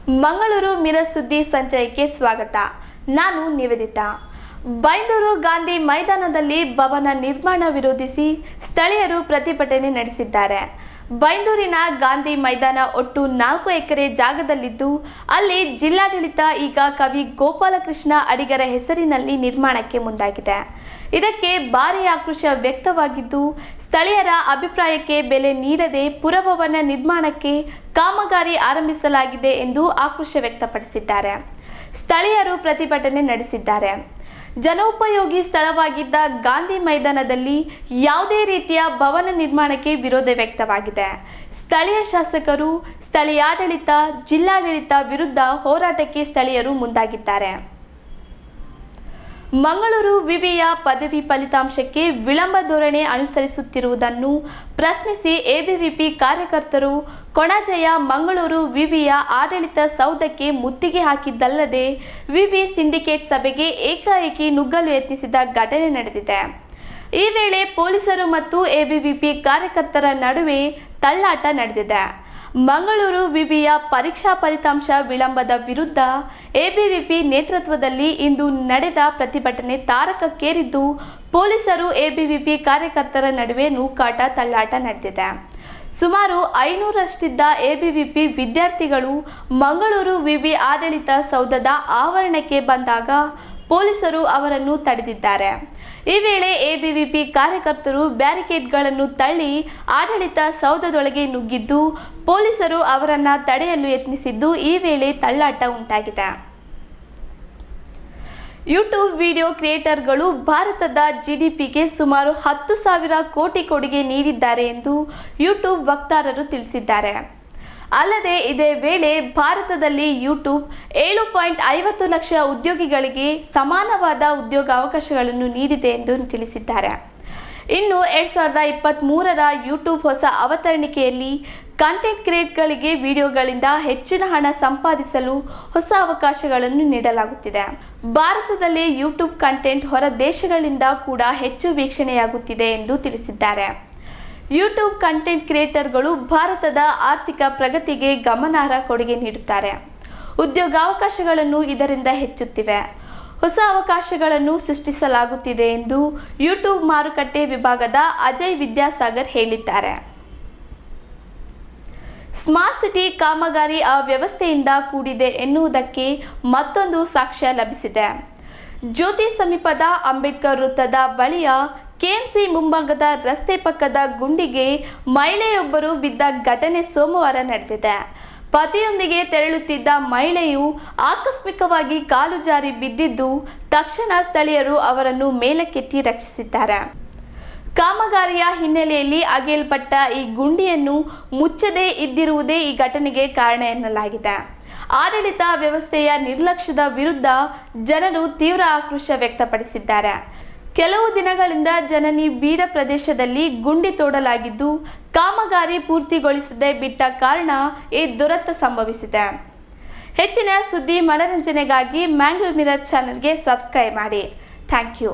Mangaluru mirror ಸುದ್ದಿ ಸಂಚಯಕ್ಕೆ ಸ್ವಾಗತ. ನಾನು ನಿವೇದಿತಾ. ಬೈಂದೂರು ಗಾಂಧಿ ಮೈದಾನದಲ್ಲಿ ಭವನ ನಿರ್ಮಾಣ ವಿರೋಧಿಸಿ ಸ್ಥಳೀಯರು ಪ್ರತಿಭಟನೆ ನಡೆಸಿದ್ದಾರೆ. ಬೈಂದೂರಿನ ಗಾಂಧಿ ಮೈದಾನ ಒಟ್ಟು 4 ಎಕರೆ ಜಾಗದಲ್ಲಿದ್ದು, ಅಲ್ಲಿ ಜಿಲ್ಲಾಡಳಿತ ಈಗ ಕವಿ ಗೋಪಾಲಕೃಷ್ಣ ಅಡಿಗರ ಹೆಸರಿನಲ್ಲಿ ನಿರ್ಮಾಣಕ್ಕೆ ಮುಂದಾಗಿದೆ. ಇದಕ್ಕೆ ಭಾರೀ ಆಕ್ರೋಶ ವ್ಯಕ್ತವಾಗಿದ್ದು, ಸ್ಥಳೀಯರ ಅಭಿಪ್ರಾಯಕ್ಕೆ ಬೆಲೆ ನೀಡದೆ ಪುರಭವನ ನಿರ್ಮಾಣಕ್ಕೆ ಕಾಮಗಾರಿ ಆರಂಭಿಸಲಾಗಿದೆ ಎಂದು ಆಕ್ರೋಶ ವ್ಯಕ್ತಪಡಿಸಿದ್ದಾರೆ. ಸ್ಥಳೀಯರು ಪ್ರತಿಭಟನೆ ನಡೆಸಿದ್ದಾರೆ. ಜನೋಪಯೋಗಿ ಸ್ಥಳವಾಗಿದ್ದ ಗಾಂಧಿ ಮೈದಾನದಲ್ಲಿ ಯಾವುದೇ ರೀತಿಯ ಭವನ ನಿರ್ಮಾಣಕ್ಕೆ ವಿರೋಧ ವ್ಯಕ್ತವಾಗಿದೆ. ಸ್ಥಳೀಯ ಶಾಸಕರು, ಸ್ಥಳೀಯಾಡಳಿತ, ಜಿಲ್ಲಾಡಳಿತ ವಿರುದ್ಧ ಹೋರಾಟಕ್ಕೆ ಸ್ಥಳೀಯರು ಮುಂದಾಗಿದ್ದಾರೆ. ಮಂಗಳೂರು ವಿವಿಯ ಪದವಿ ಫಲಿತಾಂಶಕ್ಕೆ ವಿಳಂಬ ಧೋರಣೆ ಅನುಸರಿಸುತ್ತಿರುವುದನ್ನು ಪ್ರಶ್ನಿಸಿ ಎಬಿವಿಪಿ ಕಾರ್ಯಕರ್ತರು ಕೊಣಾಜೆಯ ಮಂಗಳೂರು ವಿವಿಯ ಆಡಳಿತ ಸೌಧಕ್ಕೆ ಮುತ್ತಿಗೆ ಹಾಕಿದ್ದಲ್ಲದೆ ವಿವಿ ಸಿಂಡಿಕೇಟ್ ಸಭೆಗೆ ಏಕಾಏಕಿ ನುಗ್ಗಲು ಯತ್ನಿಸಿದ ಘಟನೆ ನಡೆದಿದೆ. ಈ ವೇಳೆ ಪೊಲೀಸರು ಮತ್ತು ಎಬಿವಿಪಿ ಕಾರ್ಯಕರ್ತರ ನಡುವೆ ತಳ್ಳಾಟ ನಡೆದಿದೆ. ಮಂಗಳೂರು ವಿವಿಯ ಪರೀಕ್ಷಾ ಫಲಿತಾಂಶ ವಿಳಂಬದ ವಿರುದ್ಧ ಎಬಿವಿಪಿ ನೇತೃತ್ವದಲ್ಲಿ ಇಂದು ನಡೆದ ಪ್ರತಿಭಟನೆ ತಾರಕಕ್ಕೇರಿದ್ದು, ಪೊಲೀಸರು ಎಬಿವಿಪಿ ಕಾರ್ಯಕರ್ತರ ನಡುವೆ ನೂಕಾಟ ತಳ್ಳಾಟ ನಡೆದಿದೆ. ಸುಮಾರು 500ರಷ್ಟಿದ್ದ ಎಬಿವಿಪಿ ವಿದ್ಯಾರ್ಥಿಗಳು ಮಂಗಳೂರು ವಿವಿ ಆಡಳಿತ ಸೌಧದ ಆವರಣಕ್ಕೆ ಬಂದಾಗ ಪೊಲೀಸರು ಅವರನ್ನು ತಡೆದಿದ್ದಾರೆ. ಈ ವೇಳೆ ಎಬಿವಿಪಿ ಕಾರ್ಯಕರ್ತರು ಬ್ಯಾರಿಕೇಡ್ಗಳನ್ನು ತಳ್ಳಿ ಆಡಳಿತ ಸೌಧದೊಳಗೆ ನುಗ್ಗಿದ್ದು, ಪೊಲೀಸರು ಅವರನ್ನು ತಡೆಯಲು ಯತ್ನಿಸಿದ್ದು, ಈ ವೇಳೆ ತಳ್ಳಾಟ ಉಂಟಾಗಿದೆ. ಯೂಟ್ಯೂಬ್ ವಿಡಿಯೋ ಕ್ರಿಯೇಟರ್ಗಳು ಭಾರತದ ಜಿಡಿಪಿಗೆ ಸುಮಾರು 10,000 ಕೋಟಿ ಕೊಡುಗೆ ನೀಡಿದ್ದಾರೆ ಎಂದು ಯೂಟ್ಯೂಬ್ ವಕ್ತಾರರು ತಿಳಿಸಿದ್ದಾರೆ. ಅಲ್ಲದೆ ಇದೇ ವೇಳೆ ಭಾರತದಲ್ಲಿ ಯೂಟ್ಯೂಬ್ 7.50 ಲಕ್ಷ ಉದ್ಯೋಗಿಗಳಿಗೆ ಸಮಾನವಾದ ಉದ್ಯೋಗಾವಕಾಶಗಳನ್ನು ನೀಡಿದೆ ಎಂದು ತಿಳಿಸಿದ್ದಾರೆ. ಇನ್ನು 2023ರ ಯೂಟ್ಯೂಬ್ ಹೊಸ ಅವತರಣಿಕೆಯಲ್ಲಿ ಕಂಟೆಂಟ್ ಕ್ರಿಯೇಟರ್ಗಳಿಗೆ ವಿಡಿಯೋಗಳಿಂದ ಹೆಚ್ಚಿನ ಹಣ ಸಂಪಾದಿಸಲು ಹೊಸ ಅವಕಾಶಗಳನ್ನು ನೀಡಲಾಗುತ್ತಿದೆ. ಭಾರತದಲ್ಲಿ ಯೂಟ್ಯೂಬ್ ಕಂಟೆಂಟ್ ಹೊರ ದೇಶಗಳಿಂದ ಕೂಡ ಹೆಚ್ಚು ವೀಕ್ಷಣೆಯಾಗುತ್ತಿದೆ ಎಂದು ತಿಳಿಸಿದ್ದಾರೆ. ಯೂಟ್ಯೂಬ್ ಕಂಟೆಂಟ್ ಕ್ರಿಯೇಟರ್ಗಳು ಭಾರತದ ಆರ್ಥಿಕ ಪ್ರಗತಿಗೆ ಗಮನಾರ್ಹ ಕೊಡುಗೆ ನೀಡುತ್ತಾರೆ. ಉದ್ಯೋಗಾವಕಾಶಗಳನ್ನು ಇದರಿಂದ ಹೆಚ್ಚುತ್ತಿವೆ. ಹೊಸ ಅವಕಾಶಗಳನ್ನು ಸೃಷ್ಟಿಸಲಾಗುತ್ತಿದೆ ಎಂದು ಯೂಟ್ಯೂಬ್ ಮಾರುಕಟ್ಟೆ ವಿಭಾಗದ ಅಜಯ್ ವಿದ್ಯಾಸಾಗರ್ ಹೇಳಿದ್ದಾರೆ. ಸ್ಮಾರ್ಟ್ ಸಿಟಿ ಕಾಮಗಾರಿ ಅವ್ಯವಸ್ಥೆಯಿಂದ ಕೂಡಿದೆ ಎನ್ನುವುದಕ್ಕೆ ಮತ್ತೊಂದು ಸಾಕ್ಷ್ಯ ಲಭಿಸಿದೆ. ಜ್ಯೋತಿ ಸಮೀಪದ ಅಂಬೇಡ್ಕರ್ ವೃತ್ತದ ಬಳಿಯ ಕೆಎಂಸಿ ಮುಂಭಾಗದ ರಸ್ತೆ ಪಕ್ಕದ ಗುಂಡಿಗೆ ಮಹಿಳೆಯೊಬ್ಬರು ಬಿದ್ದ ಘಟನೆ ಸೋಮವಾರ ನಡೆದಿದೆ. ಪತಿಯೊಂದಿಗೆ ತೆರಳುತ್ತಿದ್ದ ಮಹಿಳೆಯು ಆಕಸ್ಮಿಕವಾಗಿ ಕಾಲು ಜಾರಿ ಬಿದ್ದಿದ್ದು, ತಕ್ಷಣ ಸ್ಥಳೀಯರು ಅವರನ್ನು ಮೇಲಕ್ಕೆತ್ತಿ ರಕ್ಷಿಸಿದ್ದಾರೆ. ಕಾಮಗಾರಿಯ ಹಿನ್ನೆಲೆಯಲ್ಲಿ ಅಗೆಯಲ್ಪಟ್ಟ ಈ ಗುಂಡಿಯನ್ನು ಮುಚ್ಚದೇ ಇದ್ದಿರುವುದೇ ಈ ಘಟನೆಗೆ ಕಾರಣ ಎನ್ನಲಾಗಿದೆ. ಆಡಳಿತ ವ್ಯವಸ್ಥೆಯ ನಿರ್ಲಕ್ಷ್ಯದ ವಿರುದ್ಧ ಜನರು ತೀವ್ರ ಆಕ್ರೋಶ ವ್ಯಕ್ತಪಡಿಸಿದ್ದಾರೆ. ಕೆಲವು ದಿನಗಳಿಂದ ಜನನಿ ಬೀಡ ಪ್ರದೇಶದಲ್ಲಿ ಗುಂಡಿ ತೋಡಲಾಗಿದ್ದು, ಕಾಮಗಾರಿ ಪೂರ್ತಿಗೊಳಿಸದೆ ಬಿಟ್ಟ ಕಾರಣ ಈ ದುರಂತ ಸಂಭವಿಸಿದೆ. ಹೆಚ್ಚಿನ ಸುದ್ದಿ ಮನರಂಜನೆಗಾಗಿ ಮಂಗಳೂರು ಮಿರರ್ ಚಾನೆಲ್ಗೆ ಸಬ್ಸ್ಕ್ರೈಬ್ ಮಾಡಿ. Thank you.